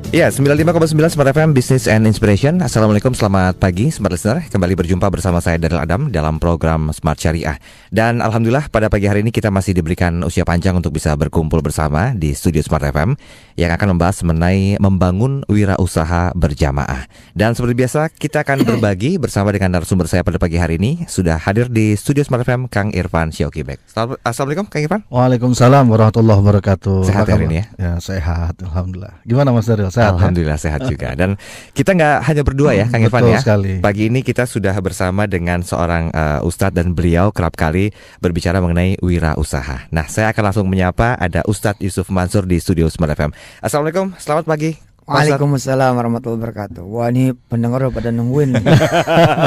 Ya, 95,9 Smart FM Business and Inspiration. Assalamualaikum, selamat pagi Smart Listener. Kembali berjumpa bersama saya Daryl Adam dalam program Smart Syariah. Dan Alhamdulillah pada pagi hari ini kita masih diberikan usia panjang untuk bisa berkumpul bersama di studio Smart FM yang akan membahas mengenai membangun wirausaha berjamaah. Dan seperti biasa kita akan berbagi bersama dengan narasumber saya pada pagi hari ini. Sudah hadir di studio Smart FM Kang Irfan Syaukibek. Assalamualaikum Kang Irfan. Waalaikumsalam warahmatullahi wabarakatuh. Sehat hari ini ya? Ya sehat, Alhamdulillah. Gimana Mas Daryl? Sehat, Alhamdulillah ya? Sehat juga. Dan kita nggak hanya berdua ya Kang Irfan ya. Sekali. Pagi ini kita sudah bersama dengan seorang Ustadz dan beliau kerap kali berbicara mengenai wirausaha. Nah, saya akan langsung menyapa ada Ustadz Yusuf Mansur di studio Smart FM. Assalamualaikum, selamat pagi. Waalaikumsalam warahmatullahi wabarakatuh. Wah, ini pendengar udah pada nungguin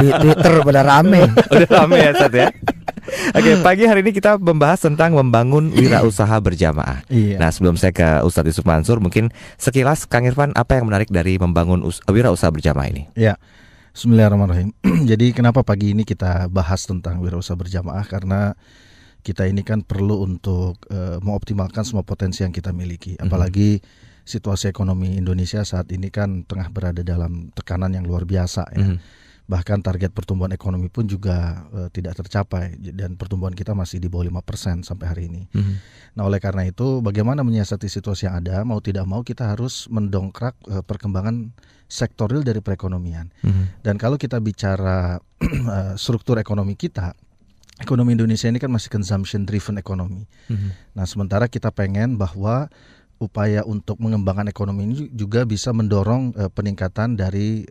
di Twitter pada rame. Udah rame ya Ustadz ya. Oke, pagi hari ini kita membahas tentang membangun wirausaha berjamaah. Iya. Nah, sebelum saya ke Ustadz Yusuf Mansur, mungkin sekilas Kang Irfan apa yang menarik dari membangun wirausaha berjamaah ini? Ya, bismillahirrahmanirrahim. Jadi kenapa pagi ini kita bahas tentang wirausaha berjamaah? Karena kita ini kan perlu untuk mengoptimalkan semua potensi yang kita miliki. Apalagi situasi ekonomi Indonesia saat ini kan tengah berada dalam tekanan yang luar biasa ya. Bahkan target pertumbuhan ekonomi pun juga tidak tercapai dan pertumbuhan kita masih di bawah 5% sampai hari ini. Nah, oleh karena itu bagaimana menyiasati situasi yang ada, mau tidak mau kita harus mendongkrak perkembangan sektoril dari perekonomian. Dan kalau kita bicara struktur ekonomi kita, ekonomi Indonesia ini kan masih consumption driven ekonomi. Nah, sementara kita pengen bahwa upaya untuk mengembangkan ekonomi ini juga bisa mendorong peningkatan dari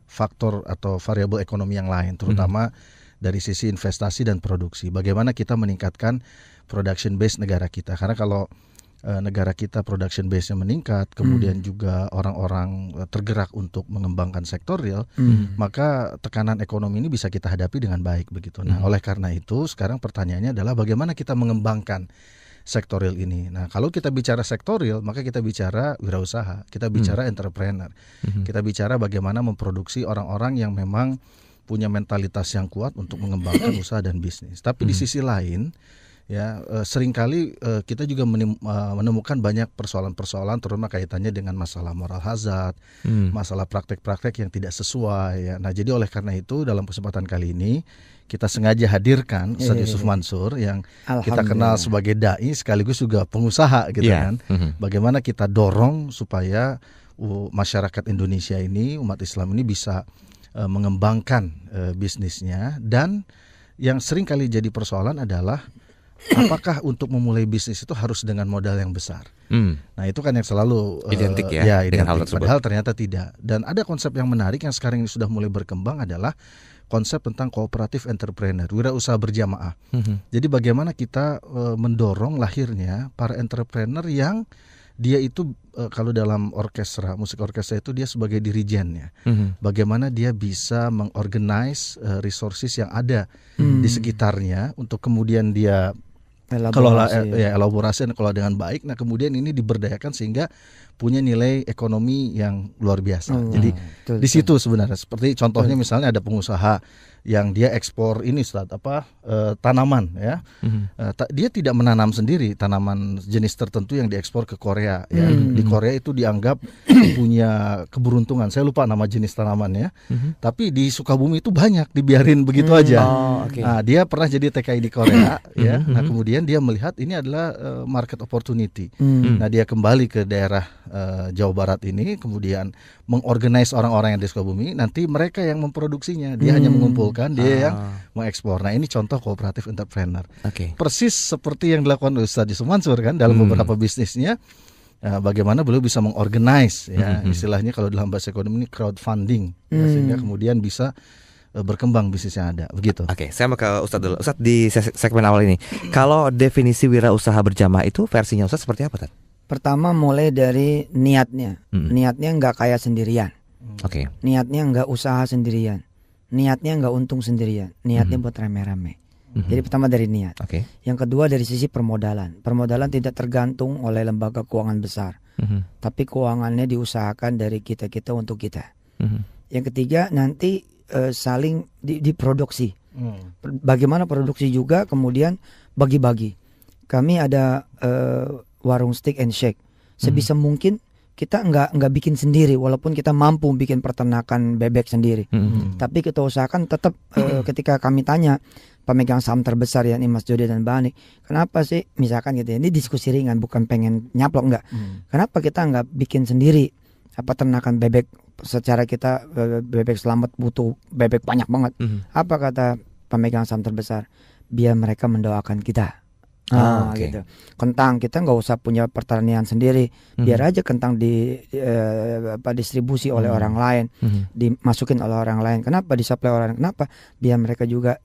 faktor atau variabel ekonomi yang lain, terutama dari sisi investasi dan produksi. Bagaimana kita meningkatkan production base negara kita? Karena kalau negara kita production base-nya meningkat, kemudian juga orang-orang tergerak untuk mengembangkan sektor real, maka tekanan ekonomi ini bisa kita hadapi dengan baik begitu. Nah, oleh karena itu sekarang pertanyaannya adalah bagaimana kita mengembangkan sektorial ini. Nah, kalau kita bicara sektorial, maka kita bicara wirausaha, kita bicara entrepreneur, kita bicara bagaimana memproduksi orang-orang yang memang punya mentalitas yang kuat untuk mengembangkan usaha dan bisnis. Tapi di sisi lain, ya seringkali kita juga menemukan banyak persoalan-persoalan, terutama kaitannya dengan masalah moral hazard, masalah praktek-praktek yang tidak sesuai. Ya. Nah, jadi oleh karena itu dalam kesempatan kali ini kita sengaja hadirkan Ustaz Yusuf Mansur yang kita kenal sebagai dai sekaligus juga pengusaha gitu kan. Bagaimana kita dorong supaya masyarakat Indonesia ini, umat Islam ini bisa mengembangkan bisnisnya, dan yang sering kali jadi persoalan adalah apakah untuk memulai bisnis itu harus dengan modal yang besar? Nah, itu kan yang selalu identik ya identik. dengan hal tersebut. Padahal ternyata tidak. Dan ada konsep yang menarik yang sekarang ini sudah mulai berkembang adalah konsep tentang kooperatif entrepreneur, wirausaha berjamaah. Jadi bagaimana kita mendorong lahirnya para entrepreneur yang dia itu kalau dalam orkestra, musik orkestra itu dia sebagai dirijennya. Bagaimana dia bisa mengorganize resources yang ada di sekitarnya untuk kemudian dia elaborasi dan kelola dengan baik. Nah, kemudian ini diberdayakan sehingga punya nilai ekonomi yang luar biasa. Jadi di situ sebenarnya seperti contohnya misalnya ada pengusaha yang dia ekspor ini tanaman ya. Dia tidak menanam sendiri tanaman jenis tertentu yang diekspor ke Korea ya. Di Korea itu dianggap punya keberuntungan. Saya lupa nama jenis tanamannya. Tapi di Sukabumi itu banyak dibiarin begitu aja. Nah, dia pernah jadi TKI di Korea ya. Nah, kemudian dia melihat ini adalah market opportunity. Nah, dia kembali ke daerah Jawa Barat ini, kemudian mengorganize orang-orang yang di Sukabumi. Nanti mereka yang memproduksinya, dia hanya mengumpulkan, dia yang mengekspor. Nah, ini contoh kooperatif entrepreneur. Persis seperti yang dilakukan Ustaz Yusuf Mansur kan dalam beberapa bisnisnya. Bagaimana beliau bisa mengorganize ya, istilahnya kalau dalam bahasa ekonomi ini crowdfunding ya, sehingga kemudian bisa berkembang bisnis yang ada begitu. Oke, saya mau ke Ustadz dulu. Ustadz, di segmen awal ini, kalau definisi wirausaha berjamaah itu versinya Ustadz seperti apa, Tad? Pertama mulai dari niatnya. Niatnya nggak kaya sendirian. Niatnya nggak usaha sendirian. Niatnya nggak untung sendirian. Niatnya buat rame-rame. Jadi pertama dari niat. Yang kedua dari sisi permodalan. Permodalan tidak tergantung oleh lembaga keuangan besar. Tapi keuangannya diusahakan dari kita-kita untuk kita. Yang ketiga nanti saling diproduksi. Bagaimana produksi juga kemudian bagi-bagi. Kami ada warung steak and shake. Sebisa mungkin kita nggak bikin sendiri, walaupun kita mampu bikin peternakan bebek sendiri. Tapi kita usahakan tetap ketika kami tanya pemegang saham terbesar ya, Mas Jody dan Bani, kenapa sih misalkan gitu ya, ini diskusi ringan bukan pengen nyaplok enggak. Kenapa kita nggak bikin sendiri ternakan bebek, secara kita bebek selamat butuh bebek banyak banget. Apa kata pemegang saham terbesar? Biar mereka mendoakan kita. Gitu. Kentang kita nggak usah punya pertanian sendiri, biar aja kentang distribusi oleh orang lain, dimasukin oleh orang lain. Kenapa disuplai orang? Kenapa? Biar mereka juga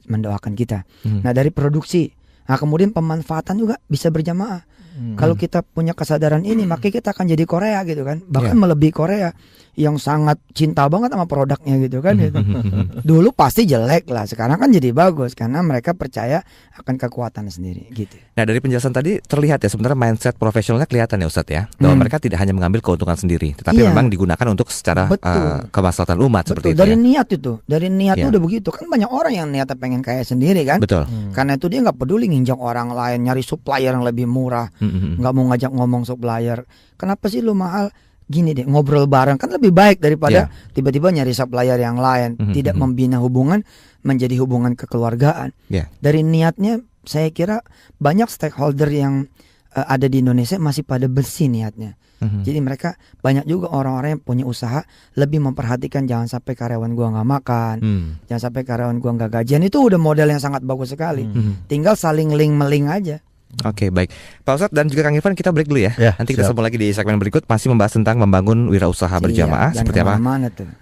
mendoakan kita. Nah dari produksi, nah kemudian pemanfaatan juga bisa berjamaah. Kalau kita punya kesadaran ini, maka kita akan jadi Korea gitu kan, bahkan melebihi Korea yang sangat cinta banget sama produknya gitu kan. Gitu. Dulu pasti jelek lah, sekarang kan jadi bagus karena mereka percaya akan kekuatan sendiri gitu. Nah dari penjelasan tadi terlihat ya sebenarnya mindset profesionalnya kelihatan ya Ustadz ya, bahwa mereka tidak hanya mengambil keuntungan sendiri, tetapi memang digunakan untuk secara kemaslahatan umat. Seperti itu. Dari niat itu, dari niatnya udah begitu kan, banyak orang yang niatnya pengen kaya sendiri kan. Betul. Karena itu dia nggak peduli nginjak orang lain, nyari supplier yang lebih murah, nggak mau ngajak ngomong supplier. Kenapa sih lu mahal? Gini deh, ngobrol bareng kan lebih baik daripada tiba-tiba nyari supplier yang lain. Tidak membina hubungan menjadi hubungan kekeluargaan. Dari niatnya saya kira banyak stakeholder yang ada di Indonesia masih pada bersih niatnya. Jadi mereka banyak juga orang-orang yang punya usaha lebih memperhatikan jangan sampai karyawan gua nggak makan, jangan sampai karyawan gua nggak gajian. Itu udah model yang sangat bagus sekali. Tinggal saling link-meling aja. Oke, baik Pak Ustadz dan juga Kang Irfan, kita break dulu ya. Nanti kita sambung lagi di segmen berikut, masih membahas tentang membangun wirausaha berjamaah, seperti apa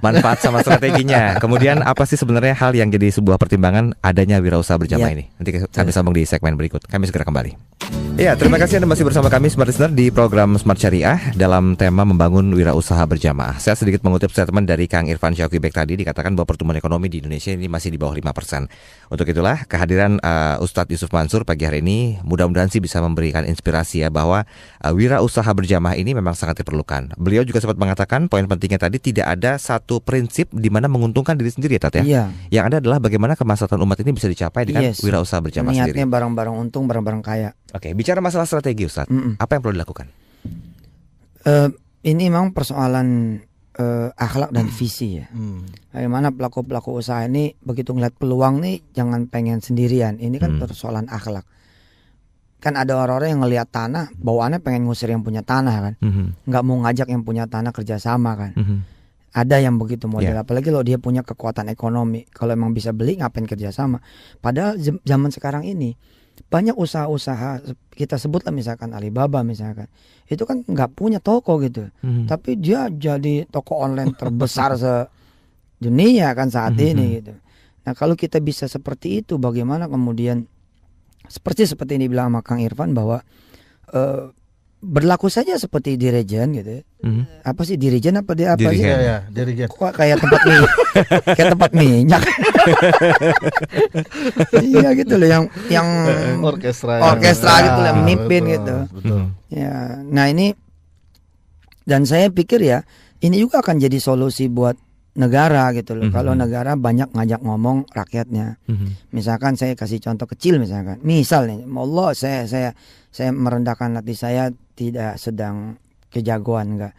manfaat sama strateginya. Kemudian apa sih sebenarnya hal yang jadi sebuah pertimbangan adanya wirausaha berjamaah ini. Nanti kami sambung di segmen berikut. Kami segera kembali. Ya, terima kasih Anda masih bersama kami Smart Listener di program Smart Syariah dalam tema membangun wirausaha berjamaah. Saya sedikit mengutip statement dari Kang Irfan Syauqibek tadi, dikatakan bahwa pertumbuhan ekonomi di Indonesia ini masih di bawah 5%. Untuk itulah kehadiran Ustadz Yusuf Mansur pagi hari ini mudah-mudahan sih bisa memberikan inspirasi ya, bahwa wirausaha berjamaah ini memang sangat diperlukan. Beliau juga sempat mengatakan poin pentingnya tadi, tidak ada satu prinsip di mana menguntungkan diri sendiri ya Tat ya. Yang ada adalah bagaimana kemaslahatan umat ini bisa dicapai dengan wirausaha berjamaah sendiri. Niatnya bareng-bareng untung, bareng-bareng kaya. Oke, bicara masalah strategi Ustadz, apa yang perlu dilakukan? Ini memang persoalan akhlak dan visi ya. Bagaimana pelaku-pelaku usaha ini begitu ngeliat peluang nih jangan pengen sendirian. Ini kan persoalan akhlak. Kan ada orang-orang yang ngelihat tanah, bawaannya pengen ngusir yang punya tanah kan, nggak mau ngajak yang punya tanah kerjasama kan. Ada yang begitu model, apalagi kalau dia punya kekuatan ekonomi. Kalau emang bisa beli ngapain kerjasama? Padahal zaman sekarang ini banyak usaha-usaha, kita sebutlah misalkan Alibaba misalkan, itu kan nggak punya toko gitu, tapi dia jadi toko online terbesar sedunia kan saat ini gitu. Nah kalau kita bisa seperti itu, bagaimana kemudian seperti ini bilang sama Kang Irfan bahwa berlaku saja seperti dirijen gitu. Apa sih dirijen apa dia apa sih? Ya, dirijen. Kok kayak tempat kayak tempat minyak. Iya gitu loh, yang orkestra gitu loh, yang mimpin gitu. Betul. Ya, nah ini, dan saya pikir ya ini juga akan jadi solusi buat negara gitu loh. Kalau negara banyak ngajak ngomong rakyatnya. Misalkan saya kasih contoh kecil misalkan. Misalnya, Allah saya merendahkan hati saya, tidak sedang kejagoan enggak.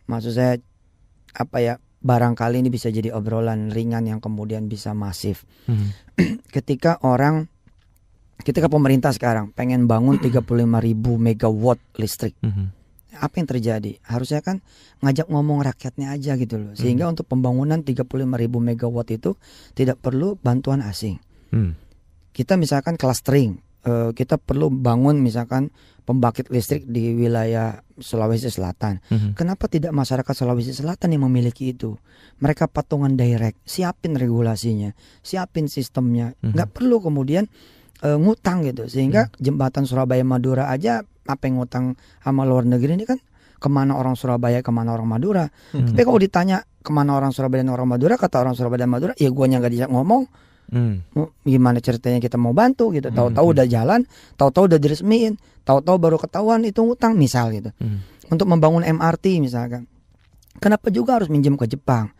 Maksud saya apa ya? Barangkali ini bisa jadi obrolan ringan yang kemudian bisa masif. Ketika pemerintah sekarang pengen bangun 35.000 megawatt listrik. Apa yang terjadi? Harusnya kan ngajak ngomong rakyatnya aja gitu loh. Sehingga untuk pembangunan 35.000 megawatt itu tidak perlu bantuan asing. Kita misalkan clustering, kita perlu bangun misalkan pembangkit listrik di wilayah Sulawesi Selatan. Kenapa tidak masyarakat Sulawesi Selatan yang memiliki itu? Mereka patungan direct, siapin regulasinya, siapin sistemnya. Nggak perlu kemudian ngutang gitu. Sehingga jembatan Surabaya Madura aja, apa yang ngutang sama luar negeri ini kan kemana orang Surabaya, kemana orang Madura. Tapi kalau ditanya kemana orang Surabaya dan orang Madura, kata orang Surabaya dan Madura, ya guanya nggak bisa ngomong. Gimana ceritanya kita mau bantu gitu? Tahu-tahu udah jalan, tahu-tahu udah diresmiin, tahu-tahu baru ketahuan itu ngutang misal gitu. Untuk membangun MRT misalkan, kenapa juga harus minjem ke Jepang?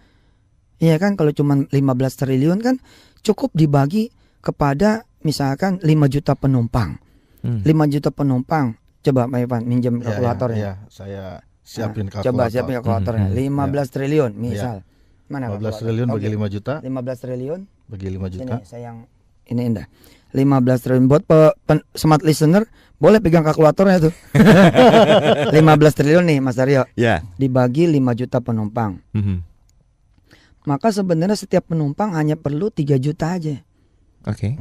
Iya kan, kalau cuma 15 triliun kan cukup dibagi kepada misalkan 5 juta penumpang. 5 juta penumpang. Coba Pak Ivan minjem kalkulatornya. Saya Siapin kalkulator. Coba siapin kalkulatornya. 15 triliun misal. Mana 15 triliun bagi 5 juta. 15 triliun bagi 5 juta. Ini saya yang ini indah. 15 triliun buat smart listener boleh pegang kalkulatornya tuh. 15 triliun nih Mas Daryo. Dibagi 5 juta penumpang. Maka sebenarnya setiap penumpang hanya perlu 3 juta aja. Oke.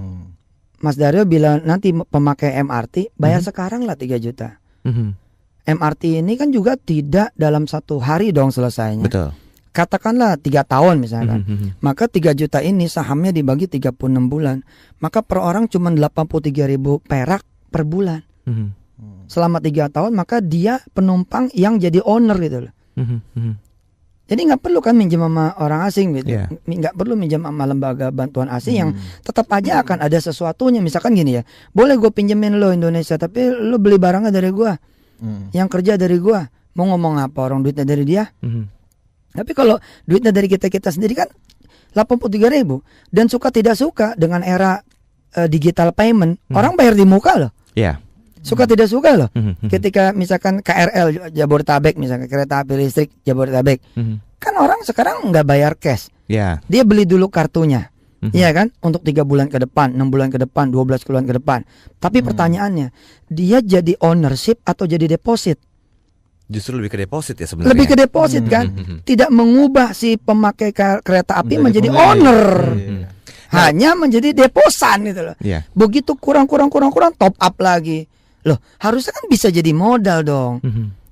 Mas Daryo bilang nanti pemakai MRT bayar sekarang lah 3 juta. MRT ini kan juga tidak dalam 1 hari dong selesainya. Betul. Katakanlah 3 tahun misalkan. Maka 3 juta ini sahamnya dibagi 36 bulan. Maka per orang cuma 83.000 perak per bulan. Selama 3 tahun maka dia penumpang yang jadi owner gitu loh. Jadi nggak perlu kan minjem sama orang asing gitu. Nggak perlu minjem sama lembaga bantuan asing yang tetap aja akan ada sesuatunya. Misalkan gini ya, boleh gue pinjemin lo Indonesia tapi lo beli barangnya dari gue. Yang kerja dari gua, mau ngomong apa orang duitnya dari dia? Tapi kalau duitnya dari kita sendiri kan 83.000 dan suka tidak suka dengan era digital payment, orang bayar di muka loh. Suka tidak suka loh. Ketika misalkan KRL Jabodetabek misalkan kereta api listrik Jabodetabek, kan orang sekarang nggak bayar cash. Dia beli dulu kartunya. Iya kan? Untuk 3 bulan ke depan, 6 bulan ke depan, 12 bulan ke depan. Tapi pertanyaannya, dia jadi ownership atau jadi deposit? Justru lebih ke deposit ya sebenarnya. Lebih ke deposit kan? Tidak mengubah si pemakai kereta api menjadi owner. Hanya menjadi deposan gitu loh. Begitu kurang top up lagi. Loh, harusnya kan bisa jadi modal dong.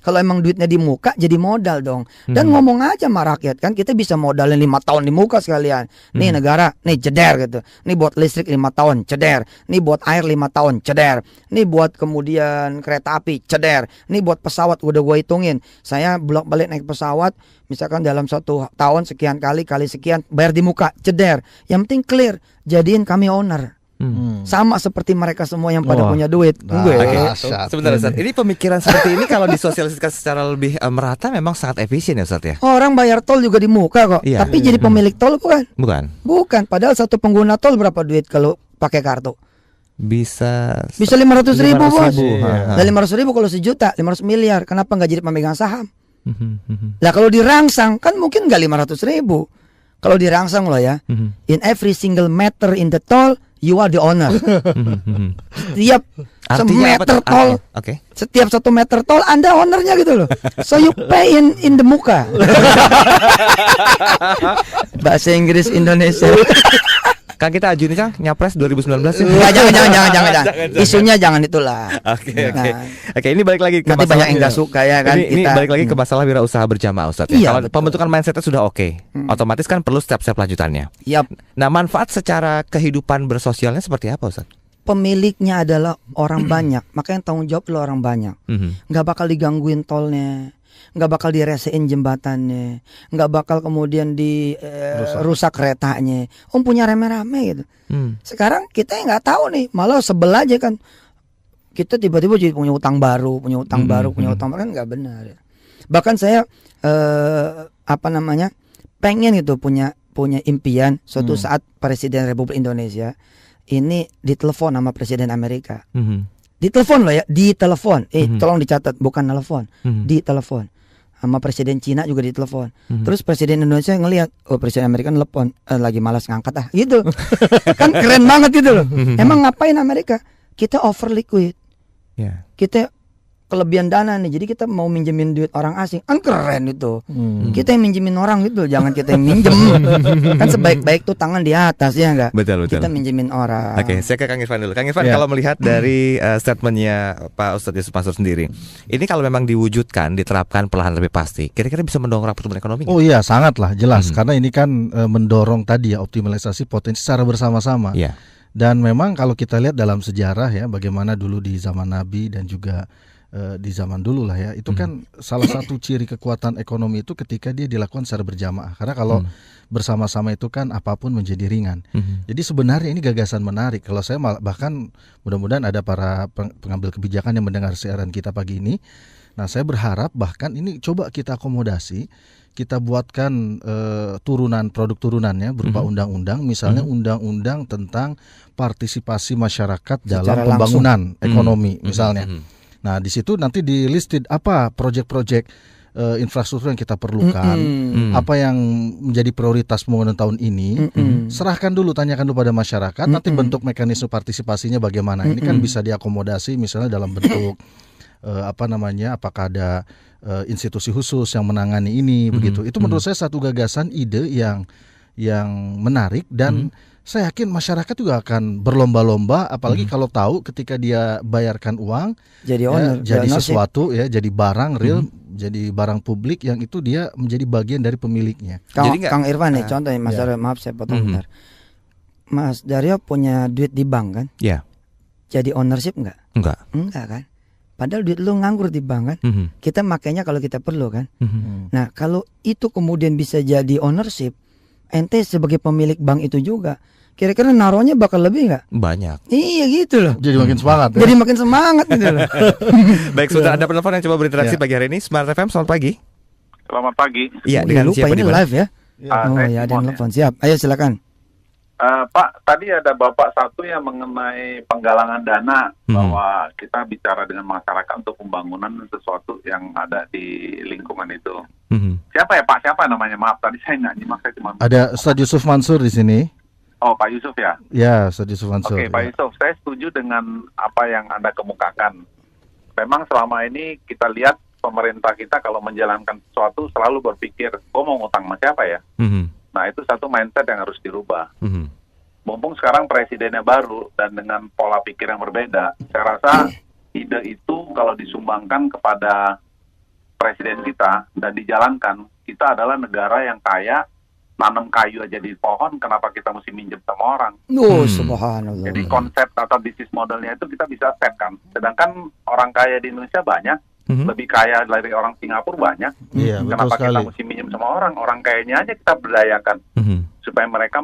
Kalau emang duitnya di muka jadi modal dong. Dan ngomong aja sama rakyat kan, kita bisa modalin 5 tahun di muka sekalian. Nih negara, nih ceder gitu. Nih buat listrik 5 tahun ceder. Nih buat air 5 tahun ceder. Nih buat kemudian kereta api ceder. Nih buat pesawat udah gue hitungin. Saya bolak-balik naik pesawat misalkan dalam 1 tahun sekian kali sekian bayar di muka ceder. Yang penting clear, jadiin kami owner. Sama seperti mereka semua yang pada punya duit. Sebentar Ustaz, ini pemikiran seperti ini kalau disosialisasikan secara lebih merata memang sangat efisien ya Ustaz ya. Orang bayar tol juga di muka kok. Tapi jadi pemilik tol bukan. Padahal satu pengguna tol berapa duit kalau pakai kartu? Bisa 500.000 bos. Nah, 500.000 kalau sejuta 500 miliar. Kenapa nggak jadi pemegang saham? Lah kalau dirangsang kan mungkin nggak 500.000. Kalau dirangsang loh ya, in every single meter in the toll you are the owner. Setiap semeter tol, setiap 1 meter tol Anda ownernya gitu loh. So you pay in the muka. Bahasa Inggris Indonesia. Kan kita ajuin Kang nyapres 2019 ya. Jangan. Isunya jangan itulah. Oke, ini balik lagi ke nanti banyak yang nggak suka ya kan. Ini balik lagi ke masalah wirausaha berjamaah Ustaz. Kalau pembentukan mindsetnya sudah otomatis kan perlu step-step lanjutannya. Nah, manfaat secara kehidupan bersosialnya seperti apa Ustaz? Pemiliknya adalah orang banyak, makanya tanggung jawab lo orang banyak. Nggak bakal digangguin tolnya, nggak bakal diresein jembatannya, nggak bakal kemudian rusak keretanya. Punya rame-rame gitu. Sekarang kita nggak tahu nih, malah sebel aja kan. Kita tiba-tiba jadi punya utang baru kan nggak benar. Bahkan saya pengen gitu punya impian suatu saat Presiden Republik Indonesia ini ditelepon sama Presiden Amerika. Ditelepon loh ya, ditelepon. Tolong dicatat, bukan telepon. Ditelepon. Sama Presiden Cina juga ditelepon. Terus Presiden Indonesia ngelihat, Presiden Amerika telepon, lagi malas ngangkat gitu. Kan keren banget gitu loh. Emang ngapain Amerika? Kita over liquid. Kita kelebihan dana nih, jadi kita mau minjemin duit orang asing, kan keren itu. Kita yang minjemin orang gitu, jangan kita yang minjem. Kan sebaik-baik tuh tangan di atas ya enggak? Betul. Kita minjemin orang. Oke, saya ke Kang Irfan dulu. Kang Irfan, kalau melihat dari statementnya Pak Ustadz Yusuf Mansur sendiri, ini kalau memang diwujudkan, diterapkan perlahan lebih pasti, kira-kira bisa mendongkrak pertumbuhan ekonomi? Oh iya, sangat lah, jelas. Karena ini kan mendorong tadi ya optimalisasi potensi secara bersama-sama. Dan memang kalau kita lihat dalam sejarah ya, bagaimana dulu di zaman Nabi dan juga di zaman dulu lah ya, itu kan salah satu ciri kekuatan ekonomi itu ketika dia dilakukan secara berjamaah. Karena kalau bersama-sama itu kan apapun menjadi ringan. Jadi sebenarnya ini gagasan menarik. Kalau saya bahkan mudah-mudahan ada para pengambil kebijakan yang mendengar siaran kita pagi ini. Nah, saya berharap bahkan ini coba kita akomodasi, kita buatkan produk turunannya berupa undang-undang, misalnya undang-undang tentang partisipasi masyarakat dalam pembangunan ekonomi misalnya. Nah, di situ nanti di listed apa proyek-proyek infrastruktur yang kita perlukan, apa yang menjadi prioritas pembangunan tahun ini, serahkan dulu, tanyakan dulu pada masyarakat, nanti bentuk mekanisme partisipasinya bagaimana. Ini kan bisa diakomodasi misalnya dalam bentuk apakah ada institusi khusus yang menangani ini begitu. Itu menurut saya satu gagasan, ide yang menarik, dan saya yakin masyarakat juga akan berlomba-lomba, apalagi kalau tahu ketika dia bayarkan uang jadi owner, jadi sesuatu ya, jadi barang real, jadi barang publik yang itu dia menjadi bagian dari pemiliknya. Kang Irfan nih contohnya, Mas Daryo, maaf saya potong bentar. Mas Daryo punya duit di bank kan? Iya. Jadi ownership enggak? Enggak Kan? Padahal duit lu nganggur di bank kan? Kita makainya kalau kita perlu kan? Nah, kalau itu kemudian bisa jadi ownership, ente sebagai pemilik bank itu juga, kira-kira naruhnya bakal lebih nggak? Banyak. Iya gitu loh. Jadi makin semangat. Jadi makin semangat gitu loh. Baik, sudah ada penelpon yang coba berinteraksi pagi hari ini. Smart FM, selamat pagi. Selamat pagi. Iya, dengan lupa siapa ini di mana? live ya. Oh ya, ada yang telepon. Siap. Ayo silakan. Pak, tadi ada Bapak satu yang mengenai penggalangan dana, bahwa kita bicara dengan masyarakat untuk pembangunan sesuatu yang ada di lingkungan itu. Siapa ya Pak? Siapa namanya? Maaf, tadi saya nggak nyimak, saya cuma... Ada Ustadz Yusuf Mansur di sini. Oh, Pak Yusuf ya? Ya, Ustadz Yusuf Mansur. Oke, Pak Yusuf, saya setuju dengan apa yang Anda kemukakan. Memang selama ini kita lihat pemerintah kita kalau menjalankan sesuatu selalu berpikir, gue mau ngutang sama siapa ya? Nah, itu satu mindset yang harus dirubah. Mumpung sekarang presidennya baru dan dengan pola pikir yang berbeda, saya rasa ide itu kalau disumbangkan kepada presiden kita dan dijalankan, kita adalah negara yang kaya, nanam kayu aja di pohon, kenapa kita mesti minjem sama orang? Subhanallah. Jadi konsep atau bisnis modelnya itu kita bisa set kan. Sedangkan orang kaya di Indonesia banyak, lebih kaya dari orang Singapura banyak. Iya, kenapa betul kita sekali. mesti minjem sama orang? Orang kayanya aja kita berdayakan supaya mereka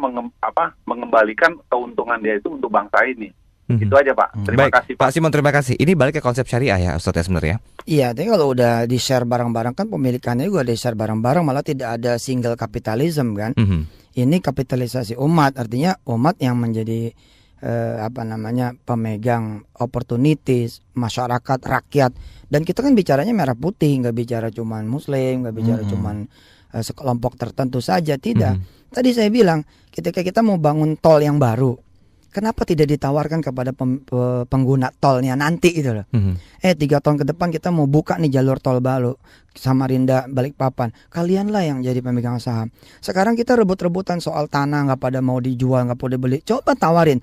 mengembalikan keuntungan dia itu untuk bangsa ini. Itu aja Pak. Terima kasih Pak Simon, terima kasih. Ini balik ke konsep syariah ya Ustadz ya sebenarnya. Iya, tapi kalau udah di-share barang-barang kan pemilikannya juga di-share barang-barang, malah tidak ada single capitalism kan. Ini kapitalisasi umat, artinya umat yang menjadi pemegang opportunities, masyarakat, rakyat. Dan kita kan bicaranya merah putih, nggak bicara cuman muslim, nggak bicara cuman sekelompok tertentu saja, tidak. Tadi saya bilang, ketika kita mau bangun tol yang baru, kenapa tidak ditawarkan kepada pengguna tolnya nanti gitu loh. 3 tahun ke depan kita mau buka nih jalur tol baru, Samarinda Balikpapan, kalianlah yang jadi pemegang saham. Sekarang kita rebut-rebutan soal tanah, nggak pada mau dijual, nggak pada beli. Coba tawarin,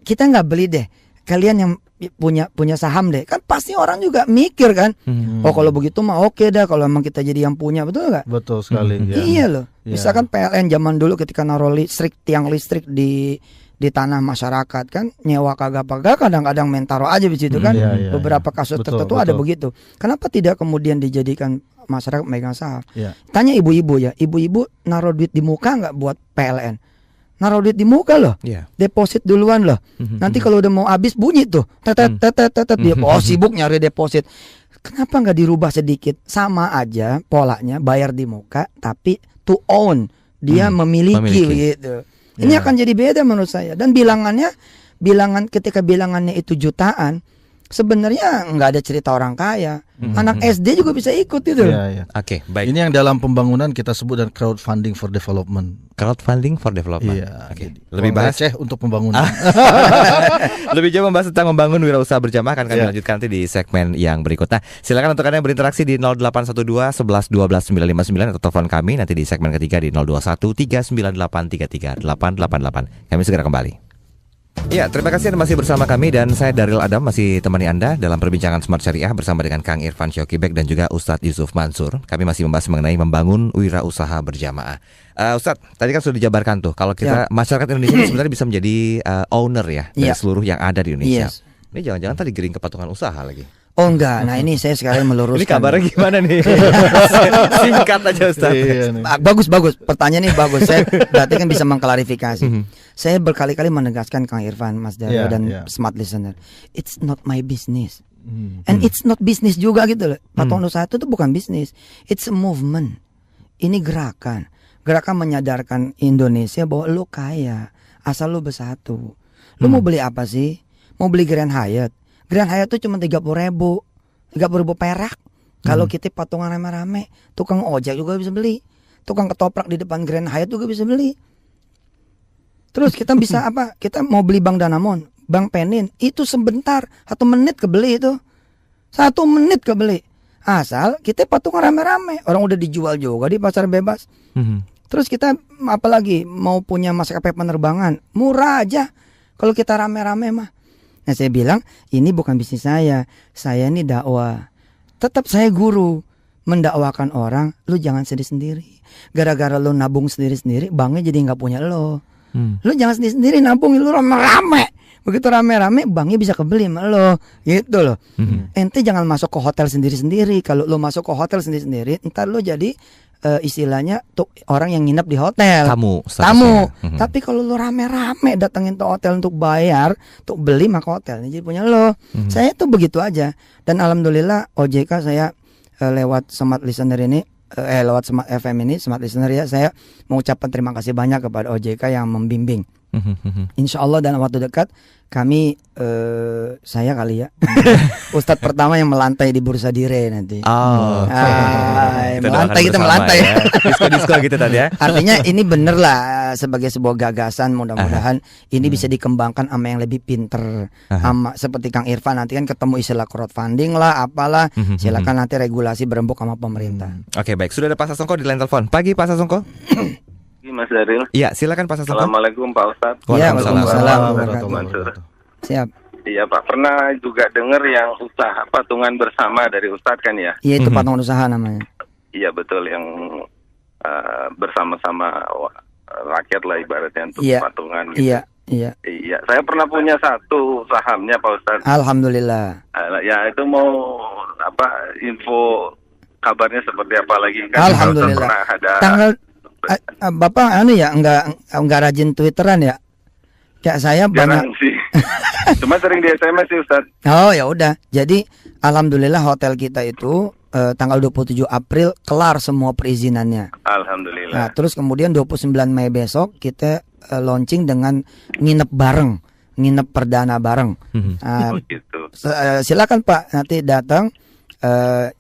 kita nggak beli deh, kalian yang punya saham deh. Kan pasti orang juga mikir kan, oh kalau begitu mah oke dah, kalau emang kita jadi yang punya, betul nggak? Betul sekali. Iya loh. Misalkan PLN zaman dulu ketika naruh tiang listrik di tanah masyarakat kan, nyewa kagak kadang-kadang mentaro aja di situ kan. Beberapa kasus tertentu ada begitu. Kenapa tidak kemudian dijadikan masyarakat megang saham? Tanya ibu-ibu ya, ibu-ibu naruh duit di muka nggak buat PLN? Naruh duit di muka loh, deposit duluan loh. Nanti kalau udah mau habis bunyi tuh, tetet dia sibuk nyari deposit. Kenapa nggak dirubah sedikit? Sama aja polanya, bayar di muka tapi to own, dia memiliki gitu. Ini akan jadi beda menurut saya. Dan bilangan ketika bilangannya itu jutaan, sebenarnya nggak ada cerita orang kaya. Anak SD juga bisa ikut itu. Oke, baik. Ini yang dalam pembangunan kita sebut dan crowdfunding for development. Crowdfunding for development. Oke. Lebih bahas untuk pembangunan. Lebih jauh membahas tentang membangun wirausaha berjamaah akan kami lanjutkan nanti di segmen yang berikut. Nah, silakan untuk Anda yang berinteraksi di 0812 11 12 959 atau telepon kami nanti di segmen ketiga di 021 398 33 888. Kami segera kembali. Ya, terima kasih Anda masih bersama kami dan saya Daryl Adam masih temani Anda dalam perbincangan Smart Syariah bersama dengan Kang Irfan Syokibek dan juga Ustadz Yusuf Mansur. Kami masih membahas mengenai membangun wirausaha berjamaah. Ustadz, tadi kan sudah dijabarkan tuh kalau kita masyarakat Indonesia ini sebenarnya bisa menjadi owner ya dari seluruh yang ada di Indonesia. Ini jangan-jangan tadi giring kepatungan usaha lagi. Oh enggak, nah ini saya sekalian meluruskan. Ini kabarnya gimana nih? Singkat aja Ustadz. Bagus, pertanyaan ini bagus. Saya berarti kan bisa mengklarifikasi. Saya berkali-kali menegaskan Kang Irfan, Mas Daryo dan smart listener, it's not my business. And it's not business juga gitu loh. Patungan usaha itu tuh bukan bisnis. It's a movement. Ini gerakan menyadarkan Indonesia bahwa lu kaya asal lu bersatu. Lu mau beli apa sih? Mau beli Grand Hyatt? Grand Hyatt tuh cuma 30.000 perak. Kalau kita patungan rame-rame, tukang ojek juga bisa beli, tukang ketoprak di depan Grand Hyatt juga bisa beli. Terus kita bisa apa? Kita mau beli Bank Danamon, Bank Penin, itu sebentar, 1 menit kebeli itu, 1 menit kebeli. Asal kita patungan rame-rame, orang udah dijual juga di pasar bebas. Terus kita apalagi mau punya maskapai penerbangan, murah aja. Kalau kita rame-rame mah. Nah saya bilang ini bukan bisnis saya ini dakwah. Tetap saya guru, mendakwakan orang, lu jangan sedih sendiri. Gara-gara lu nabung sendiri-sendiri, banknya jadi nggak punya lo. Lu jangan sendiri-sendiri nabung, lu rame-rame. Begitu rame-rame, banknya bisa kebeli sama lo, gitu loh. Ente jangan masuk ke hotel sendiri-sendiri. Kalau lu masuk ke hotel sendiri-sendiri, ntar lu jadi istilahnya tuh orang yang nginep di hotel. Tamu. Tapi kalau lu rame-rame datengin ke hotel untuk bayar, untuk beli, maka hotelnya jadi punya lo. Saya tuh begitu aja. Dan alhamdulillah OJK saya lewat Smart Listener ini, lewat Smart FM ini, Smart Listener ya, saya mengucapkan terima kasih banyak kepada OJK yang membimbing. Insya Allah dalam waktu dekat kami saya kali ya Ustadz pertama yang melantai di Bursa Dire nanti. Kita melantai ya. Disko gitu tadi ya. Artinya ini bener lah sebagai sebuah gagasan, mudah-mudahan ini bisa dikembangkan sama yang lebih pinter, sama seperti Kang Irfan nanti kan ketemu istilah crowdfunding lah apalah. Silakan nanti regulasi berembuk sama pemerintah. Oke, baik, sudah ada Pak Sasongko di line telepon. Pagi Pak Sasongko. Mas Daril. Iya, silakan Pak Sasongko. Assalamualaikum Pak Ustadz. Waalaikumsalam. Mansur. Siap. Iya Pak, pernah juga dengar yang usaha patungan bersama dari Ustadz kan ya? Iya, itu patungan usaha namanya. Iya betul, yang bersama-sama rakyat lah ibaratnya untuk patungan gitu. Iya. Saya pernah punya 1 sahamnya Pak Ustadz. Alhamdulillah. Ya itu mau info kabarnya seperti apa lagi kan? Alhamdulillah. Ada Bapak enggak rajin Twitteran ya? Kayak saya banyak sih. Cuma sering di SMS sih Ustaz. Oh ya udah. Jadi alhamdulillah hotel kita itu tanggal 27 April kelar semua perizinannya. Alhamdulillah. Nah, terus kemudian 29 Mei besok kita launching dengan nginep perdana bareng. Gitu. Silakan Pak nanti datang.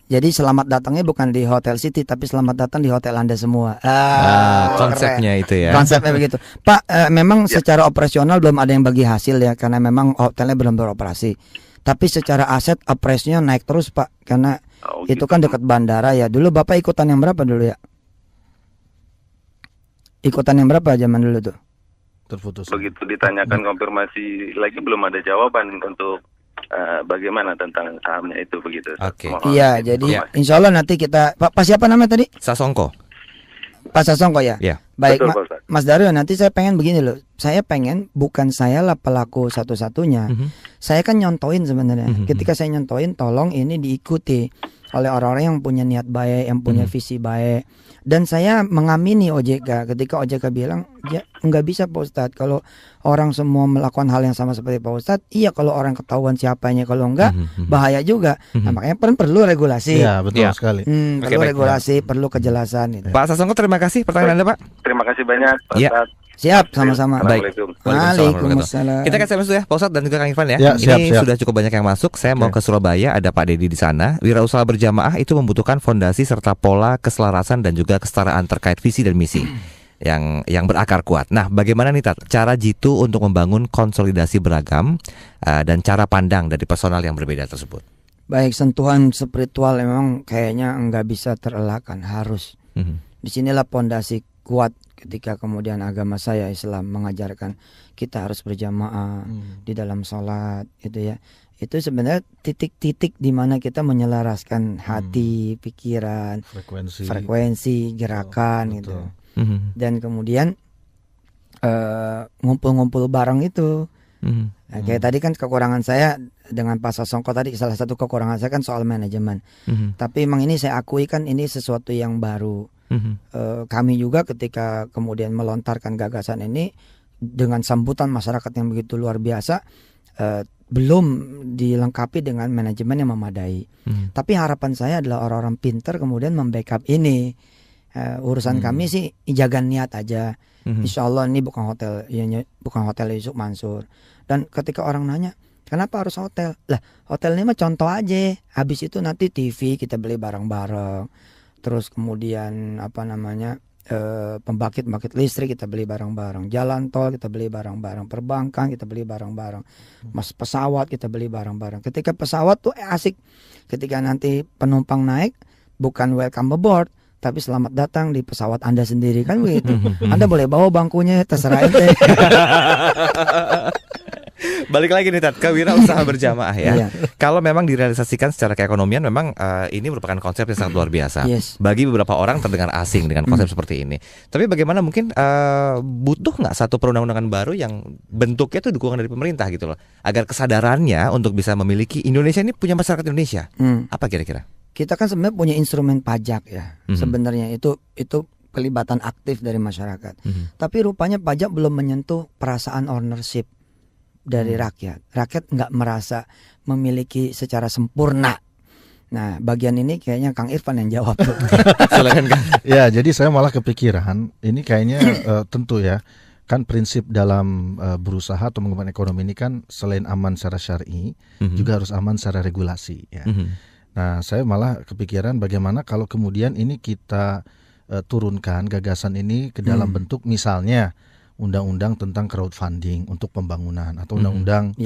Jadi selamat datangnya bukan di Hotel City, tapi selamat datang di hotel Anda semua. Konsepnya keren. Itu ya. Konsepnya begitu. Pak, memang secara operasional belum ada yang bagi hasil ya, karena memang hotelnya belum beroperasi. Tapi secara aset appraisnya naik terus Pak, karena itu kan dekat bandara ya. Dulu Bapak ikutan yang berapa dulu ya? Ikutan yang berapa zaman dulu tuh? Terputus. Begitu ditanyakan konfirmasi lagi belum ada jawaban untuk bagaimana tentang sahamnya itu begitu. Oke. Iya, jadi insya Allah nanti kita Pak siapa namanya tadi? Sasongko. Pak Sasongko ya. Iya. Baik, Mas Daryo, nanti saya pengen begini loh. Saya pengen bukan saya lah pelaku satu-satunya. Saya kan nyontoin sebenarnya. Ketika saya nyontoin, tolong ini diikuti oleh orang-orang yang punya niat baik, yang punya visi baik. Dan saya mengamini OJK ketika OJK bilang, ya nggak bisa Pak Ustadz kalau orang semua melakukan hal yang sama seperti Pak Ustadz. Iya, kalau orang ketahuan siapanya, kalau enggak bahaya juga. Nah, makanya perlu regulasi. Iya, betul sekali. Perlu regulasi, perlu kejelasan. Gitu. Pak Sasongko, terima kasih pertanyaan Anda Pak. Terima kasih banyak Pak Ustadz. Siap, sama-sama. Baik. Waalaikumsalam. Kita kasih dulu ya, Pak Ustadz dan juga Kang Irfan ya. Siap. Sudah cukup banyak yang masuk. Saya mau ke Surabaya, ada Pak Dedi di sana. Wirausaha berjamaah itu membutuhkan fondasi serta pola keselarasan dan juga kesetaraan terkait visi dan misi yang berakar kuat. Nah, bagaimana nih Tat, cara Jitu untuk membangun konsolidasi beragam dan cara pandang dari personal yang berbeda tersebut? Baik, sentuhan spiritual memang kayaknya nggak bisa terelakkan, harus. Disinilah pondasi kuat ketika kemudian agama saya Islam mengajarkan kita harus berjamaah di dalam sholat gitu ya. Itu sebenarnya titik-titik di mana kita menyelaraskan hati, pikiran, frekuensi, gerakan gitu. Dan kemudian ngumpul-ngumpul bareng itu. Nah, kayak tadi kan kekurangan saya dengan Pak Sasongko tadi, salah satu kekurangan saya kan soal manajemen. Tapi memang ini saya akui kan ini sesuatu yang baru. Kami juga ketika kemudian melontarkan gagasan ini dengan sambutan masyarakat yang begitu luar biasa, belum dilengkapi dengan manajemen yang memadai. Tapi harapan saya adalah orang-orang pintar kemudian membackup ini. Urusan kami sih jaga niat aja. Insya Allah ini bukan hotel Yusuf Mansur. Dan ketika orang nanya, Kenapa harus hotel? Lah, hotel ini mah contoh aja. Habis itu nanti TV kita beli bareng-bareng. Terus kemudian pembangkit listrik kita beli bareng-bareng. Jalan tol kita beli bareng-bareng. Perbankan kita beli bareng-bareng. Pesawat kita beli bareng-bareng. Ketika pesawat tuh asik. Ketika nanti penumpang naik, bukan welcome aboard, tapi selamat datang di pesawat Anda sendiri, kan begitu. Anda boleh bawa bangkunya, terserah ente. Balik lagi nih Tat, ke wirausaha berjamaah ya. Iya. Kalau memang direalisasikan secara keekonomian, memang ini merupakan konsep yang sangat luar biasa. Yes. Bagi beberapa orang terdengar asing dengan konsep seperti ini. Tapi bagaimana mungkin butuh nggak satu perundang-undangan baru yang bentuknya itu dukungan dari pemerintah gitu loh, agar kesadarannya untuk bisa memiliki Indonesia ini punya masyarakat Indonesia. Apa kira-kira? Kita kan sebenarnya punya instrumen pajak ya. Sebenarnya itu pelibatan aktif dari masyarakat. Tapi rupanya pajak belum menyentuh perasaan ownership dari rakyat. Rakyat nggak merasa memiliki secara sempurna. Nah, bagian ini kayaknya Kang Irfan yang jawab. Silakan Kang. Ya, jadi saya malah kepikiran ini kayaknya tentu ya, kan prinsip dalam berusaha atau mengembangkan ekonomi ini kan selain aman secara syar'i, juga harus aman secara regulasi ya. Nah, saya malah kepikiran bagaimana kalau kemudian ini kita turunkan gagasan ini ke dalam bentuk misalnya undang-undang tentang crowdfunding untuk pembangunan atau undang-undang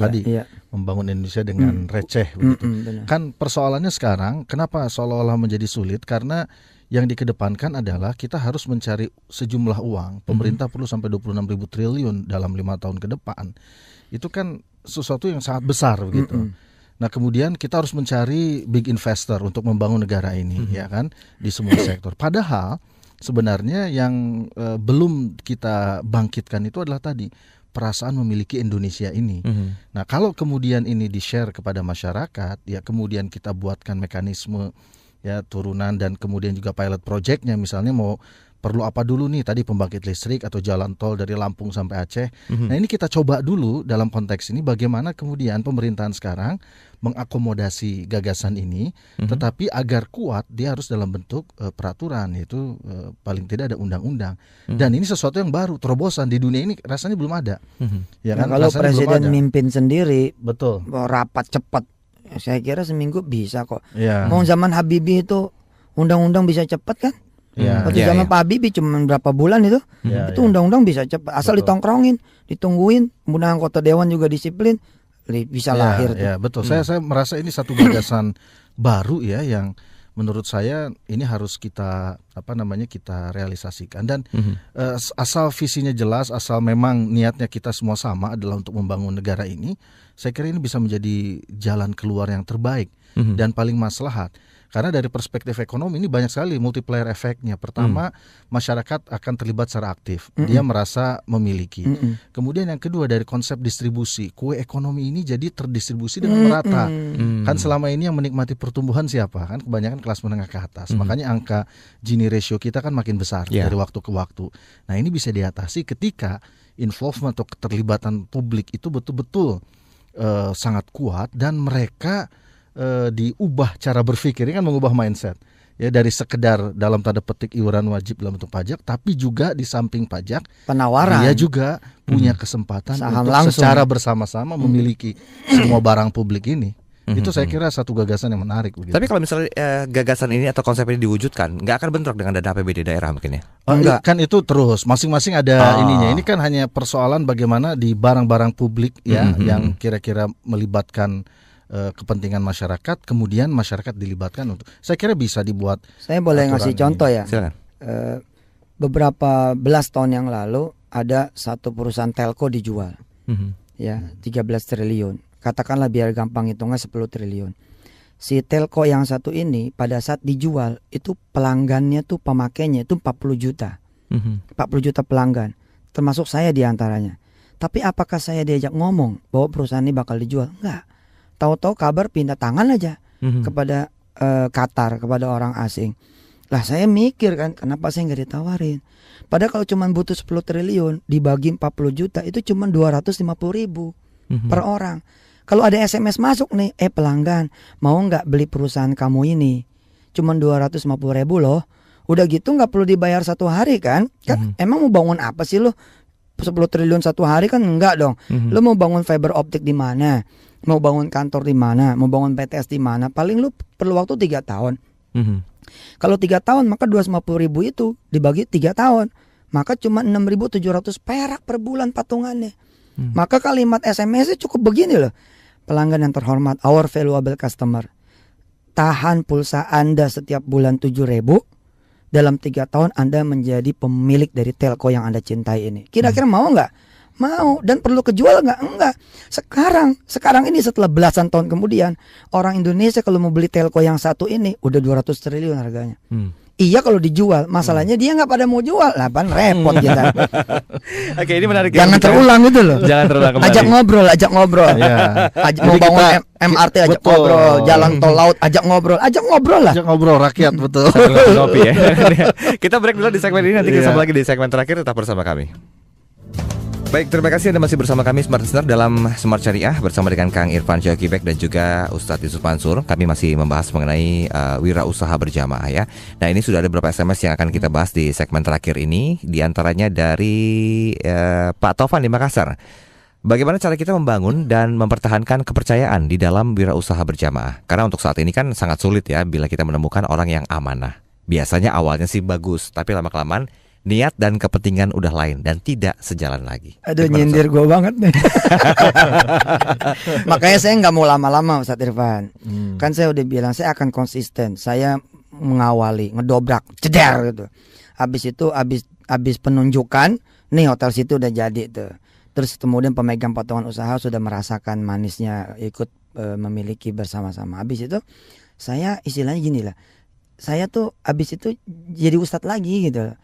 membangun Indonesia dengan receh begitu. Kan persoalannya sekarang kenapa seolah-olah menjadi sulit, karena yang dikedepankan adalah kita harus mencari sejumlah uang. Pemerintah perlu sampai 26.000 triliun dalam 5 tahun ke depan. Itu kan sesuatu yang sangat besar begitu. Nah, kemudian kita harus mencari big investor untuk membangun negara ini ya kan, di semua sektor. Padahal sebenarnya yang belum kita bangkitkan itu adalah tadi perasaan memiliki Indonesia ini. Nah, kalau kemudian ini di-share kepada masyarakat, ya kemudian kita buatkan mekanisme ya turunan dan kemudian juga pilot project-nya, misalnya mau perlu apa dulu nih, tadi pembangkit listrik atau jalan tol dari Lampung sampai Aceh. Nah, ini kita coba dulu dalam konteks ini bagaimana kemudian pemerintahan sekarang mengakomodasi gagasan ini, tetapi agar kuat dia harus dalam bentuk peraturan, yaitu paling tidak ada undang-undang. Dan ini sesuatu yang baru, terobosan di dunia ini rasanya belum ada. Ya kan? Nah, kalau presiden mimpin sendiri, betul, rapat cepat, saya kira seminggu bisa kok. Ya. Mau zaman Habibie itu undang-undang bisa cepat kan? Waktu zaman Pak Habibie cuma berapa bulan itu, itu undang-undang bisa cepat, asal ditongkrongin, ditungguin, kemudian anggota dewan juga disiplin, bisa lahir. Ya, betul. Saya merasa ini satu gagasan baru ya, yang menurut saya ini harus kita kita realisasikan. Dan asal visinya jelas, asal memang niatnya kita semua sama adalah untuk membangun negara ini, saya kira ini bisa menjadi jalan keluar yang terbaik dan paling maslahat. Karena dari perspektif ekonomi ini banyak sekali multiplier efeknya. Pertama, masyarakat akan terlibat secara aktif. Dia merasa memiliki. Kemudian yang kedua, dari konsep distribusi. Kue ekonomi ini jadi terdistribusi dengan merata. Kan selama ini yang menikmati pertumbuhan siapa? Kan kebanyakan kelas menengah ke atas. Makanya angka Gini ratio kita kan makin besar dari waktu ke waktu. Nah, ini bisa diatasi ketika involvement atau keterlibatan publik itu betul-betul sangat kuat, dan mereka diubah cara berpikir. Ini kan mengubah mindset ya, dari sekedar dalam tanda petik iuran wajib dalam bentuk pajak, tapi juga di samping pajak penawaran, dia juga punya kesempatan saham untuk langsung secara bersama-sama memiliki semua barang publik ini. Itu saya kira satu gagasan yang menarik begitu. Tapi kalau misalnya gagasan ini atau konsep ini diwujudkan, nggak akan bentrok dengan dana APBD daerah mungkin ya? Enggak, kan itu terus masing-masing ada ininya. Ini kan hanya persoalan bagaimana di barang-barang publik ya, yang kira-kira melibatkan kepentingan masyarakat, kemudian masyarakat dilibatkan untuk. Saya kira bisa dibuat. Saya boleh ngasih contoh ya. Silakan. Beberapa belas tahun yang lalu ada satu perusahaan telco dijual, ya 13 triliun. Katakanlah biar gampang hitungnya 10 triliun. Si telco yang satu ini pada saat dijual itu pelanggannya tuh, pemakainya itu 40 juta. 40 juta pelanggan, termasuk saya diantaranya. Tapi apakah saya diajak ngomong bahwa perusahaan ini bakal dijual? Enggak. Tahu-tahu kabar pindah tangan aja kepada Qatar, kepada orang asing. Lah saya mikir kan, kenapa saya nggak ditawarin? Padahal kalau cuma butuh 10 triliun dibagi 40 juta itu cuma 250.000 per orang. Kalau ada SMS masuk nih, pelanggan mau nggak beli perusahaan kamu ini? Cuma 250.000 loh. Udah gitu nggak perlu dibayar satu hari kan? Kan emang mau bangun apa sih lo? 10 triliun satu hari kan enggak dong. Lo mau bangun fiber optik di mana? mau bangun kantor di mana, mau bangun PTS di mana, paling lu perlu waktu 3 tahun. Kalau 3 tahun maka 250.000 itu dibagi 3 tahun, maka cuma 6.700 perak per bulan patungannya. Maka kalimat SMS-nya cukup begini loh. Pelanggan yang terhormat, our valuable customer, tahan pulsa Anda setiap bulan 7.000. Dalam 3 tahun Anda menjadi pemilik dari telco yang Anda cintai ini. Kira-kira mau nggak? Mau. Dan perlu kejual nggak? Enggak. Sekarang ini setelah belasan tahun kemudian, orang Indonesia kalau mau beli telco yang satu ini udah 200 triliun harganya. Iya kalau dijual, masalahnya dia nggak pada mau jual, lah kan repot kita. Oke, ini menarik ya. Jangan terulang gitu loh. Jangan terulang kembali. Ajak ngobrol. Mau bangun MRT ajak ngobrol, jalan tol laut ajak ngobrol lah. Ajak ngobrol rakyat, betul. Ngopi ya. Kita break dulu di segmen ini, nanti kita sambung lagi di segmen terakhir, tetap bersama kami. Baik, terima kasih Anda masih bersama kami Smart Listener dalam Smart Syariah bersama dengan Kang Irfan Syakibek dan juga Ustadz Yusuf Mansur. Kami masih membahas mengenai wirausaha berjamaah ya. Nah, ini sudah ada beberapa SMS yang akan kita bahas di segmen terakhir ini. Di antaranya dari Pak Tovan di Makassar. Bagaimana cara kita membangun dan mempertahankan kepercayaan di dalam wirausaha berjamaah? Karena untuk saat ini kan sangat sulit ya bila kita menemukan orang yang amanah. Biasanya awalnya sih bagus, tapi lama-kelamaan niat dan kepentingan udah lain dan tidak sejalan lagi. Aduh, nyindir gue banget nih. Makanya saya nggak mau lama-lama Ustadz Irfan. Kan saya udah bilang saya akan konsisten. Saya mengawali, ngedobrak, ceder gitu. Habis itu habis penunjukan, nih hotel situ udah jadi tuh. Terus kemudian pemegang potongan usaha sudah merasakan manisnya ikut memiliki bersama-sama. Habis itu saya istilahnya gini lah. Saya tuh habis itu jadi ustadz lagi gitu.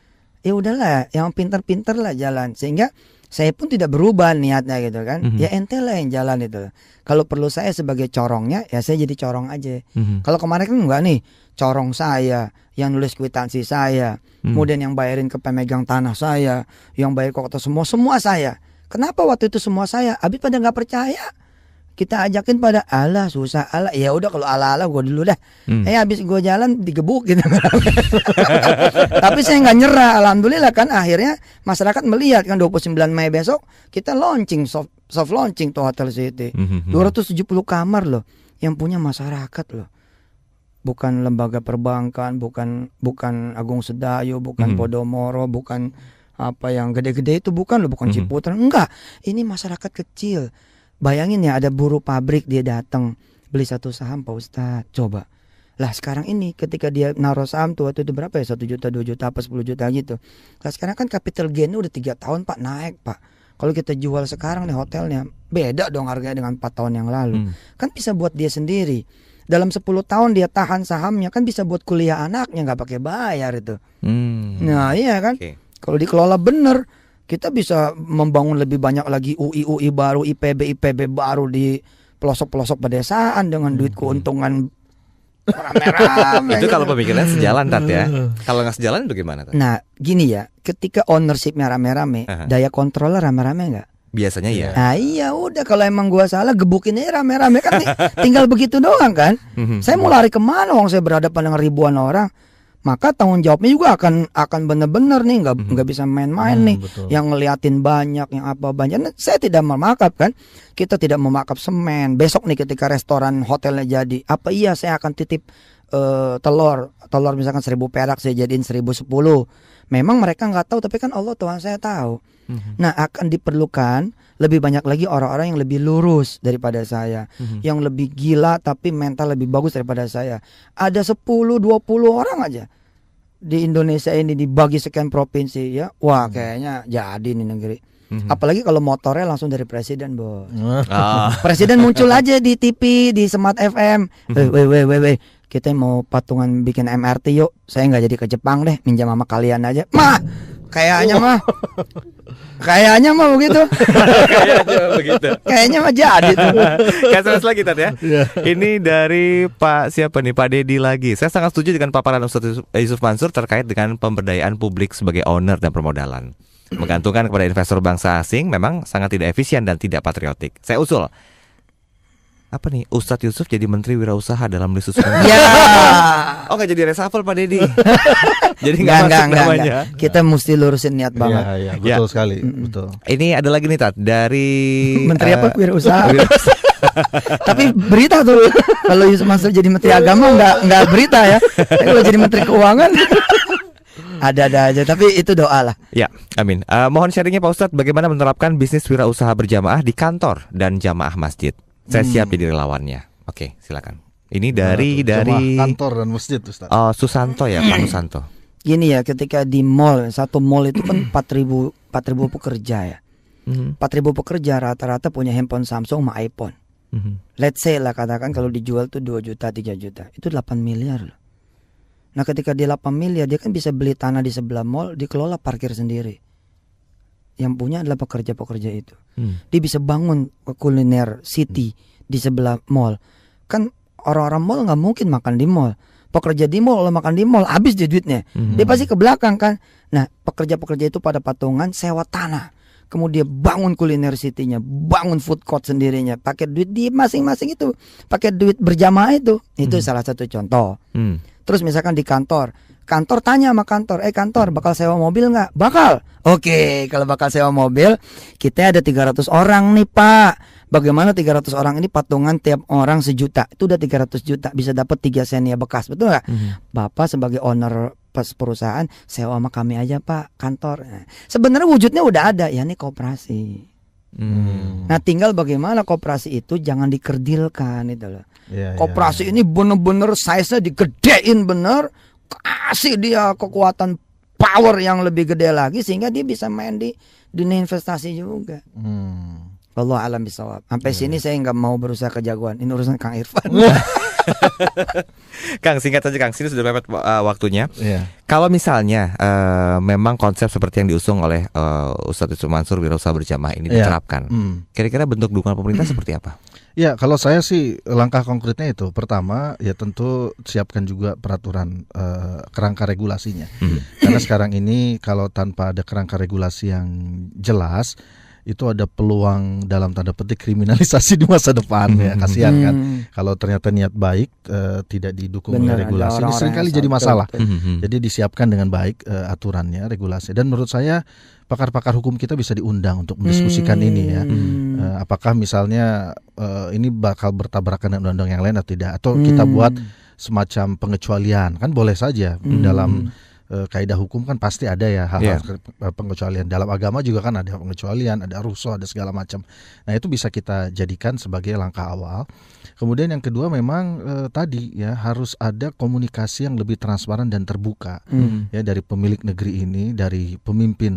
Ya udahlah, yang pintar-pintar lah jalan, sehingga saya pun tidak berubah niatnya gitu kan. Ya ente lah yang jalan itu. Kalau perlu saya sebagai corongnya, ya saya jadi corong aja. Kalau kemarin kan enggak nih, corong saya, yang nulis kwitansi saya, kemudian yang bayarin ke pemegang tanah saya, yang bayar ke kota semua saya. Kenapa waktu itu semua saya? Habis pada nggak percaya. Kita ajakin pada Allah susah Allah, ya udah kalau Allah gue dulu dah. Habis gue jalan digebuk gitu. Tapi saya nggak nyerah, alhamdulillah kan akhirnya masyarakat melihat kan 29 Mei besok kita launching soft launching tuh Hotel City. 270 kamar loh yang punya masyarakat loh. Bukan lembaga perbankan, bukan Agung Sedayu, bukan Podomoro, bukan apa yang gede-gede itu bukan loh, bukan Ciputra, enggak. Ini masyarakat kecil. Bayangin ya, ada buruh pabrik dia datang beli 1 saham Pak Ustadz, coba. Lah sekarang ini ketika dia naruh saham tuh waktu itu berapa ya, 1 juta, 2 juta, apa 10 juta gitu. Lah sekarang kan capital gain udah 3 tahun Pak naik Pak. Kalau kita jual sekarang nih hotelnya, beda dong harganya dengan 4 tahun yang lalu. Kan bisa buat dia sendiri. Dalam 10 tahun dia tahan sahamnya, kan bisa buat kuliah anaknya nggak pakai bayar itu. Nah iya kan, kalau dikelola bener, kita bisa membangun lebih banyak lagi UI baru, IPB baru di pelosok-pelosok pedesaan dengan duit keuntungan rame-rame. Itu kalau pemikirannya sejalan Tat ya. Kalau nggak sejalan bagaimana Tat? Nah gini ya, ketika ownershipnya rame-rame, daya kontrolnya rame-rame nggak? Biasanya ya. Nah iya udah, kalau emang gua salah gebukin aja rame-rame kan tinggal begitu doang kan. Saya mau lari kemana wong saya berhadapan dengan ribuan orang. Maka tanggung jawabnya juga akan benar-benar nih, nggak bisa main-main nih. Betul. Yang ngeliatin banyak, yang apa banyak. Nah, saya tidak memakap kan, kita tidak memakap semen. Besok nih ketika restoran hotelnya jadi, apa iya saya akan titip telur misalkan 1.000 perak saya jadiin 1.010. Memang mereka nggak tahu, tapi kan Allah Tuhan saya tahu. Nah akan diperlukan lebih banyak lagi orang-orang yang lebih lurus daripada saya, yang lebih gila tapi mental lebih bagus daripada saya. Ada 10-20 orang aja di Indonesia ini dibagi sekian provinsi ya, wah kayaknya jadi nih negeri. Apalagi kalau motornya langsung dari presiden bos. Presiden muncul aja di TV, di Smart FM. Weh, kita mau patungan bikin MRT yuk. Saya nggak jadi ke Jepang deh, minjam sama kalian aja. Kayaknya mah begitu. Kayaknya mah jadi tuh. Kasih lagi Tat ya. Ini dari Pak siapa nih, Pak Dedi lagi. Saya sangat setuju dengan paparan Ustadz Yusuf Mansur terkait dengan pemberdayaan publik sebagai owner dan permodalan. Menggantungkan kepada investor bangsa asing memang sangat tidak efisien dan tidak patriotik. Saya usul, apa nih, Ustadz Yusuf jadi Menteri Wirausaha dalam list susunan. Oh nggak jadi reshuffle Pak Dedi. Jadi nggak. Kita mesti lurusin niat banget. Betul sekali. Betul. Ini ada lagi nih Tat dari Menteri apa? Wirausaha. Tapi berita tuh kalau Yusuf Mansur jadi Menteri Agama nggak berita ya. Tapi kalau jadi Menteri Keuangan ada aja. Tapi itu doa lah. Ya, amin. Mohon sharingnya Pak Ustadz, bagaimana menerapkan bisnis wirausaha berjamaah di kantor dan jamaah masjid? Saya siap jadi relawannya. Oke, silakan. Ini dari kantor dan masjid, Ustaz. Susanto ya, Pak Susanto. Gini ya, ketika di mall, satu mall itu kan 4.000 pekerja ya. 4.000 pekerja rata-rata punya handphone Samsung sama iPhone. Let's say lah, katakan kalau dijual tuh 2 juta, 3 juta, itu 8 miliar loh. Nah ketika dia 8 miliar, dia kan bisa beli tanah di sebelah mall, dikelola parkir sendiri. Yang punya adalah pekerja-pekerja itu. Dia bisa bangun kuliner city di sebelah mall. Kan orang-orang mall nggak mungkin makan di mall. Pekerja di mall, kalau makan di mall habis dia duitnya. Dia pasti ke belakang kan. Nah pekerja-pekerja itu pada patungan sewa tanah. Kemudian bangun kuliner city-nya, bangun food court sendirinya, pakai duit di masing-masing itu, pakai duit berjamaah itu salah satu contoh. Terus misalkan di kantor tanya sama kantor bakal sewa mobil nggak? Bakal. Oke, kalau bakal sewa mobil, kita ada 300 orang nih Pak. Bagaimana 300 orang ini patungan tiap orang 1 juta, itu udah 300 juta, bisa dapat 3 Xenia bekas, betul nggak? Bapak sebagai owner perusahaan sewa sama kami aja Pak kantor. Nah, sebenarnya wujudnya udah ada ya, nih koperasi. Nah tinggal bagaimana koperasi itu jangan dikerdilkan itu loh. Koperasi ini bener-bener size-nya digedein bener, kasih dia kekuatan power yang lebih gede lagi sehingga dia bisa main di dunia investasi juga. Allah alam bisawab. Sampai sini saya nggak mau berusaha kejagoan. Ini urusan Kang Irfan. Kang, singkat saja Kang, sini sudah mepet waktunya. Kalau misalnya memang konsep seperti yang diusung oleh Ustadz Yusuf Mansur wirausaha berjamaah ini diterapkan, kira-kira bentuk dukungan pemerintah seperti apa? Ya, kalau saya sih langkah konkretnya itu pertama ya tentu siapkan juga peraturan kerangka regulasinya. Karena sekarang ini kalau tanpa ada kerangka regulasi yang jelas, itu ada peluang dalam tanda petik kriminalisasi di masa depan ya, kasihan kan kalau ternyata niat baik tidak didukung oleh regulasi, ini seringkali jadi masalah. Jadi disiapkan dengan baik aturannya, regulasi, dan menurut saya pakar-pakar hukum kita bisa diundang untuk mendiskusikan ini ya. Apakah misalnya ini bakal bertabrakan dengan undang-undang yang lain atau tidak, atau kita buat semacam pengecualian, kan boleh saja dalam kaidah hukum kan pasti ada ya hal-hal pengecualian. Dalam agama juga kan ada pengecualian, ada rukhsah, ada segala macam. Nah itu bisa kita jadikan sebagai langkah awal. Kemudian yang kedua memang tadi ya harus ada komunikasi yang lebih transparan dan terbuka ya dari pemilik negeri ini, dari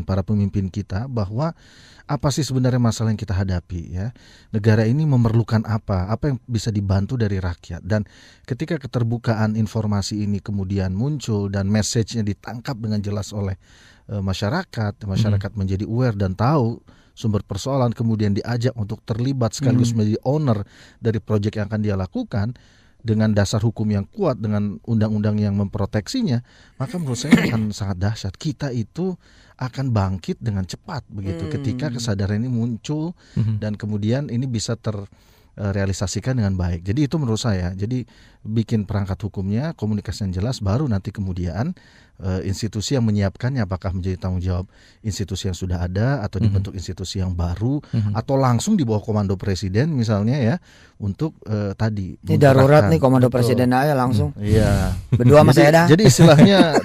para pemimpin kita, bahwa apa sih sebenarnya masalah yang kita hadapi ya. Negara ini memerlukan apa yang bisa dibantu dari rakyat. Dan ketika keterbukaan informasi ini kemudian muncul dan message-nya ditangkap dengan jelas oleh masyarakat menjadi aware dan tahu sumber persoalan, kemudian diajak untuk terlibat sekaligus menjadi owner dari proyek yang akan dia lakukan dengan dasar hukum yang kuat, dengan undang-undang yang memproteksinya, maka menurut saya akan sangat dahsyat. Kita itu akan bangkit dengan cepat begitu ketika kesadaran ini muncul dan kemudian ini bisa terrealisasikan dengan baik. Jadi itu menurut saya. Jadi bikin perangkat hukumnya, komunikasi yang jelas, baru nanti kemudian institusi yang menyiapkannya apakah menjadi tanggung jawab institusi yang sudah ada atau dibentuk institusi yang baru atau langsung di bawah komando presiden misalnya ya, untuk tadi ini darurat nih komando presiden aja langsung. Iya. Berdua sama saya dah. Jadi istilahnya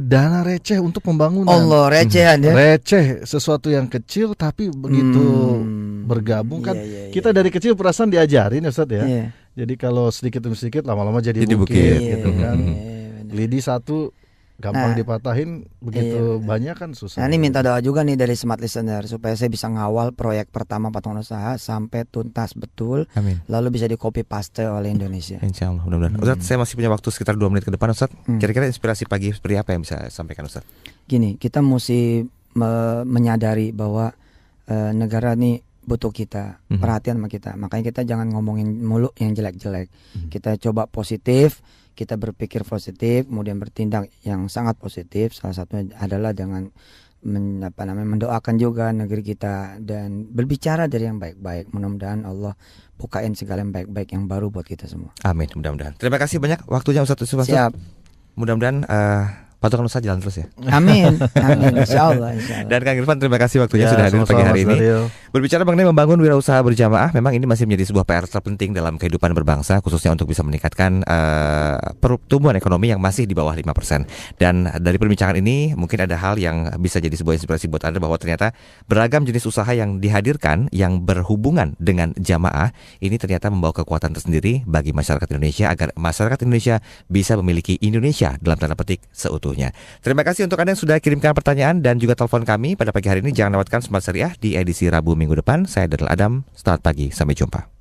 dana receh untuk pembangunan. Allah, recehan ya. Receh, sesuatu yang kecil tapi begitu bergabung kan. Kita dari kecil perasaan diajarin Ustaz ya. Jadi kalau sedikit demi sedikit lama-lama jadi bukit gitu kan. Lidi satu gampang dipatahin, begitu banyak kan susah. Nah ini minta doa juga nih dari smart listener supaya saya bisa ngawal proyek pertama patungan usaha sampai tuntas betul. Amin. Lalu bisa di copy paste oleh Indonesia. Insya Allah, mudah-mudahan. Ustaz, saya masih punya waktu sekitar 2 menit ke depan Ustaz. Kira-kira inspirasi pagi seperti apa yang bisa sampaikan Ustaz? Gini, kita mesti menyadari bahwa negara ini butuh kita, perhatian sama kita. Makanya kita jangan ngomongin mulu yang jelek-jelek. Kita coba positif, kita berpikir positif, kemudian bertindak yang sangat positif. Salah satunya adalah dengan mendoakan juga negeri kita dan berbicara dari yang baik-baik. Mudah-mudahan Allah bukain segala yang baik-baik yang baru buat kita semua. Amin, mudah-mudahan. Terima kasih banyak waktunya Ustaz Yusuf. Siap. Mudah-mudahan Patokan usaha jalan terus ya. Amin, amin, insya Allah, insya Allah. Dan Kang Irfan, terima kasih waktunya Ya, sudah hadir pagi sama-sama, hari Mas ini. Daryl. Berbicara mengenai membangun wirausaha berjamaah, memang ini masih menjadi sebuah PR terpenting dalam kehidupan berbangsa, khususnya untuk bisa meningkatkan pertumbuhan ekonomi yang masih di bawah 5%. Dan dari perbincangan ini mungkin ada hal yang bisa jadi sebuah inspirasi buat Anda bahwa ternyata beragam jenis usaha yang dihadirkan yang berhubungan dengan jamaah ini ternyata membawa kekuatan tersendiri bagi masyarakat Indonesia agar masyarakat Indonesia bisa memiliki Indonesia dalam tanda petik seutuhnya. Terima kasih untuk Anda yang sudah kirimkan pertanyaan dan juga telepon kami pada pagi hari ini. Jangan lewatkan Smart Syariah di edisi Rabu minggu depan. Saya Daryl Adam. Selamat pagi, sampai jumpa.